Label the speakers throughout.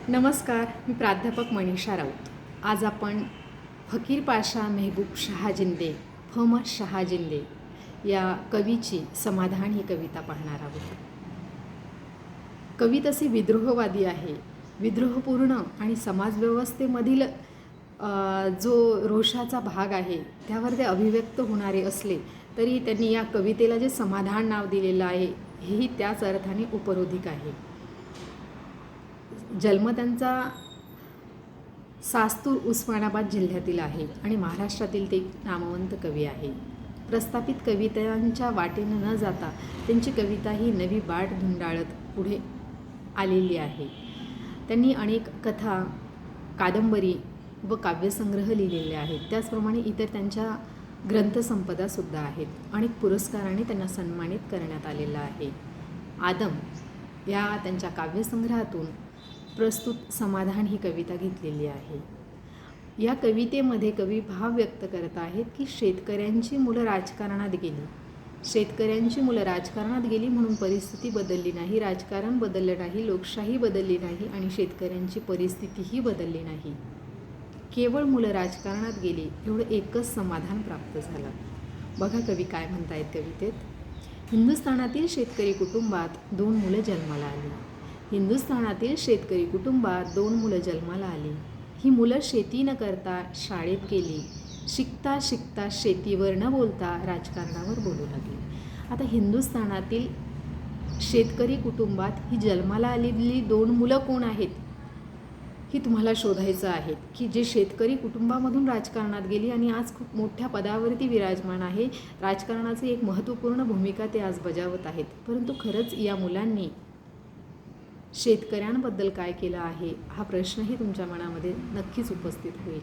Speaker 1: नमस्कार, मी प्राध्यापक मनीषा राऊत. आज आपण फकीर पाशा मेहबूब शहाजिंदे शहाजिंदे या कवीची समाधान ही कविता पाहणार आहोत. कवी तसे विद्रोहवादी आहे. विद्रोहपूर्ण आणि समाजव्यवस्थेमधील जो रोषाचा भाग आहे त्यावर ते अभिव्यक्त होणारे असले तरी त्यांनी या कवितेला जे समाधान नाव दिलेलं आहे हेही त्याच अर्थाने उपरोधिक आहे. जन्म त्यांचा सास्तूर उस्मानाबाद जिल्ह्यातील आहे आणि महाराष्ट्रातील ते नामवंत कवी आहे. प्रस्थापित कवितांच्या वाटेनं न जाता त्यांची कविता ही नवी बाट धुंडाळत पुढे आलेली आहे. त्यांनी अनेक कथा, कादंबरी व काव्यसंग्रह लिहिलेले आहेत. त्याचप्रमाणे इतर त्यांच्या ग्रंथसंपदासुद्धा आहेत. अनेक पुरस्काराने त्यांना सन्मानित करण्यात आलेलं आहे. आदम या त्यांच्या काव्यसंग्रहातून प्रस्तुत समाधान ही कविता घेतलेली आहे. या कवितेमध्ये कवी भाव व्यक्त करत आहेत की शेतकऱ्यांची मुलं राजकारणात गेली. शेतकऱ्यांची मुलं राजकारणात गेली म्हणून परिस्थिती बदलली नाही, राजकारण बदललं नाही, लोकशाही बदलली नाही आणि शेतकऱ्यांची परिस्थितीही बदलली नाही. केवळ मुलं राजकारणात गेली एवढं एकच समाधान प्राप्त झालं. बघा कवी काय म्हणतायत कवितेत. हिंदुस्थानातील शेतकरी कुटुंबात 2 मुलं जन्माला आली. हिंदुस्थानातील शेतकरी कुटुंबात 2 मुलं जन्माला आली. ही मुलं शेती न करता शाळेत गेली. शिकता शिकता शेतीवर न बोलता राजकारणावर बोलू लागली. आता हिंदुस्थानातील शेतकरी कुटुंबात ही जन्माला आलेली 2 मुलं कोण आहेत ही तुम्हाला शोधायचं आहे, की जे शेतकरी कुटुंबामधून राजकारणात गेली आणि आज खूप मोठ्या पदावरती विराजमान आहे. राजकारणाची एक महत्त्वपूर्ण भूमिका ते आज बजावत आहेत. परंतु खरंच या मुलांनी शेतकऱ्यांबद्दल काय केलं आहे हा प्रश्नही तुमच्या मनामध्ये नक्कीच उपस्थित होईल.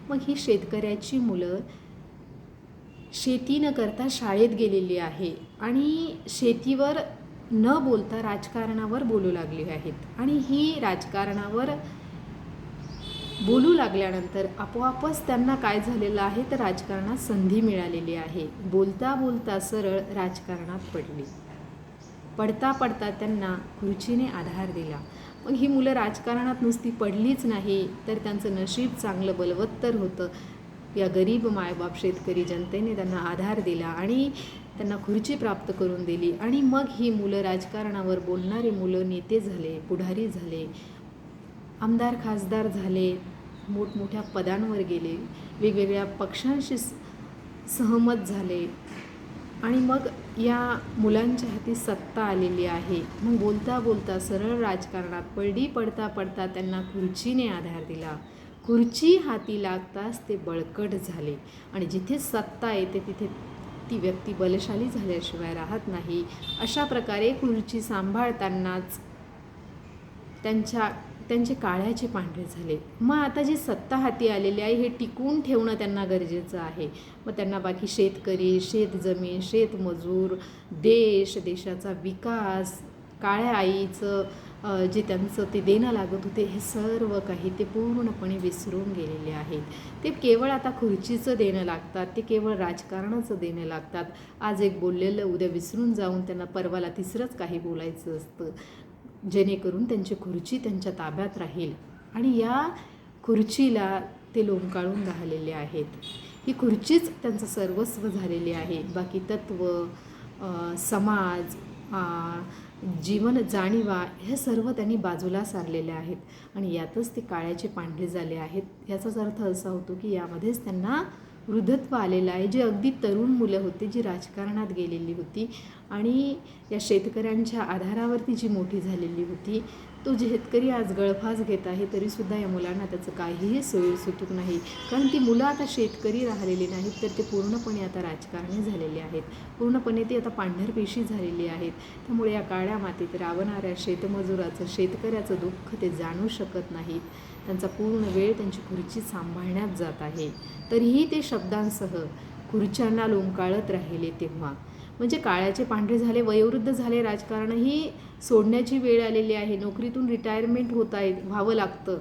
Speaker 1: मग ही शेतकऱ्याची मुलं शेती न करता शाळेत गेलेली आहे आणि शेतीवर न बोलता राजकारणावर बोलू लागली आहेत आणि ही राजकारणावर बोलू लागल्यानंतर आपोआपच त्यांना काय झालेलं आहे तर राजकारणात संधी मिळालेली आहे. बोलता बोलता सरळ राजकारणात पडली. पडता पडता त्यांना खुर्चीने आधार दिला. मग ही मुलं राजकारणात नुसती पडलीच नाही तर त्यांचं नशीब चांगलं बलवत्तर होतं. या गरीब मायबाप शेतकरी जनतेने त्यांना आधार दिला आणि त्यांना खुर्ची प्राप्त करून दिली आणि मग ही मुलं राजकारणावर बोलणारी मुलं नेते झाले, पुढारी झाले, आमदार खासदार झाले, मोठमोठ्या पदांवर गेले, वेगवेगळ्या पक्षांशी सहमत झाले आणि मग या मुलांच्या हाती सत्ता आलेली आहे. मग बोलता बोलता सरळ राजकारणात पडली. पडता पडता त्यांना खुर्चीने आधार दिला. खुर्ची हाती लागताच ते बळकट झाले आणि जिथे सत्ता येते तिथे ती व्यक्ती बलशाली झाल्याशिवाय राहत नाही. अशा प्रकारे खुर्ची सांभाळतानाच त्यांचे काळ्याचे पांढरे झाले. मग आता जी सत्ता हाती आलेली आहे हे टिकवून ठेवणं त्यांना गरजेचं आहे. मग त्यांना बाकी शेतकरी, शेतजमीन, शेतमजूर, देशाचा विकास, काळ्या आईचं जे त्यांचं ते देणं लागत होते हे सर्व काही ते पूर्णपणे विसरून गेलेले आहेत. ते केवळ आता खुर्चीचं देणं लागतात, ते केवळ राजकारणाचं देणं लागतात. आज एक बोललेलं उद्या विसरून जाऊन त्यांना परवाला तिसरंच काही बोलायचं असतं, जेणेकरून त्यांची खुर्ची त्यांच्या ताब्यात राहील आणि या खुर्चीला ते लोंबकाळून राहिलेले आहेत. ही खुर्चीच त्यांचं सर्वस्व झालेली आहे. बाकी तत्त्व, समाज, जीवन जाणीवा हे सर्व त्यांनी बाजूला सारलेले आहेत आणि यातच ते काळ्याचे पांढरे झाले आहेत. याचाच अर्थ असा होतो की यामध्येच त्यांना वृद्धत्व आलेलं आहे. जे अगदी तरुण मुलं होती जी राजकारणात गेलेली होती आणि या शेतकऱ्यांच्या आधारावरती जी मोठी झालेली होती, तो शेतकरी आज गळफास घेत आहे तरीसुद्धा या मुलांना त्याचं काहीही सोयीसुतूक नाही. कारण ती मुलं आता शेतकरी राहिलेली नाहीत तर ते पूर्णपणे आता राजकारणी झालेले आहेत. पूर्णपणे ती आता पांढरपेशी झालेली आहेत. त्यामुळे या काळ्या मातीत राबणाऱ्या शेतमजुराचं, शेतकऱ्याचं दुःख ते जाणू शकत नाहीत. त्यांचा पूर्ण वेळ त्यांची खुर्ची सांभाळण्यात जात आहे. तरीही ते शब्दांसह खुर्च्यांना लोंबकाळत राहिले. तेव्हा म्हणजे काळ्याचे पांढरे झाले, वयोवृद्ध झाले, राजकारणही सोडण्याची वेळ आलेली आहे. नोकरीतून रिटायरमेंट व्हावं लागतं.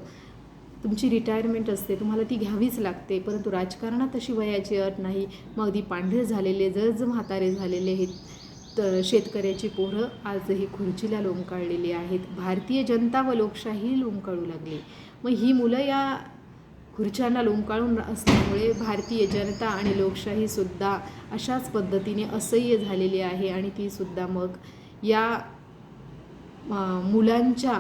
Speaker 1: तुमची रिटायरमेंट असते, तुम्हाला ती घ्यावीच लागते. परंतु राजकारणात तशी वयाची अट नाही. मग अगदी पांढरे झालेले, जर्ज म्हातारे झालेले आहेत शेतकऱ्याची पोरं आजही खुर्चीला लोंबकाळलेली आहेत. भारतीय जनता व लोकशाही लोंबकाळू लागली. मग ही मुलं या खुर्च्यांना लोंबकाळून असल्यामुळे भारतीय जनता आणि लोकशाहीसुद्धा अशाच पद्धतीने असह्य झालेली आहे. आणि तीसुद्धा मग या मुलांच्या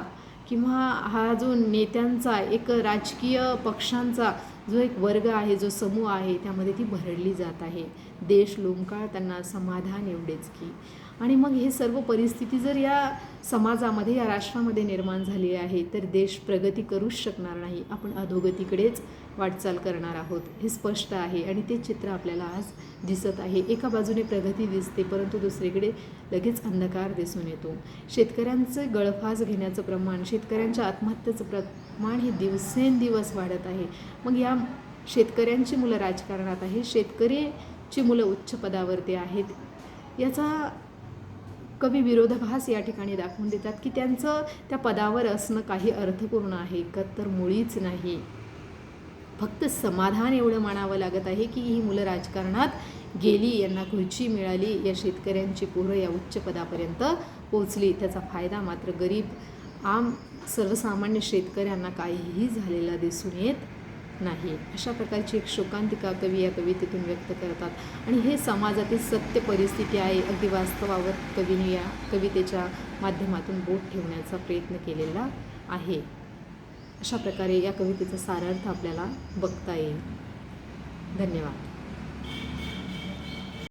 Speaker 1: किंवा हा जो नेत्यांचा एक राजकीय पक्षांचा जो एक वर्ग आहे, जो समूह आहे, त्यामध्ये ती भरडली जात आहे. देश लोंबकाळताना समाधान एवढेच की. आणि मग हे सर्व परिस्थिती जर या समाजामध्ये, या राष्ट्रामध्ये निर्माण झाली आहे, तर देश प्रगती करूच शकणार नाही. आपण अधोगतीकडेच वाटचाल करणार आहोत, हे स्पष्ट आहे. आणि ते चित्र आपल्याला आज दिसत आहे. एका बाजूने प्रगती दिसते, परंतु दुसरीकडे लगेच अंधकार दिसून येतो. शेतकऱ्यांचं गळफास घेण्याचं प्रमाण, शेतकऱ्यांच्या आत्महत्येचं प्रमाण हे दिवसेंदिवस वाढत आहे. मग या शेतकऱ्यांची मुलं राजकारणात आहे, शेतकऱ्याची मुलं उच्च पदावरती आहेत. याचा कवी विरोधाभास या ठिकाणी दाखवून देतात की त्यांचं त्या पदावर असणं काही अर्थपूर्ण आहे का, तर मुळीच नाही. फक्त समाधान एवढं मानावं लागत आहे की ही मुलं राजकारणात गेली, यांना खुर्ची मिळाली, या शेतकऱ्यांची पोरं या उच्च पदापर्यंत पोचली. त्याचा फायदा मात्र गरीब आम सर्वसामान्य शेतकऱ्यांना काहीही झालेला दिसून येत नाही. अशा प्रकारची एक शोकांतिका कवी या कवितेतून व्यक्त करतात. आणि हे समाजातील सत्य परिस्थिती आहे. अगदी वास्तवावर कवीने या कवितेच्या माध्यमातून बोट ठेवण्याचा प्रयत्न केलेला आहे. अशा प्रकारे या कवितेचा सारार्थ आपल्याला बघता येईल. धन्यवाद.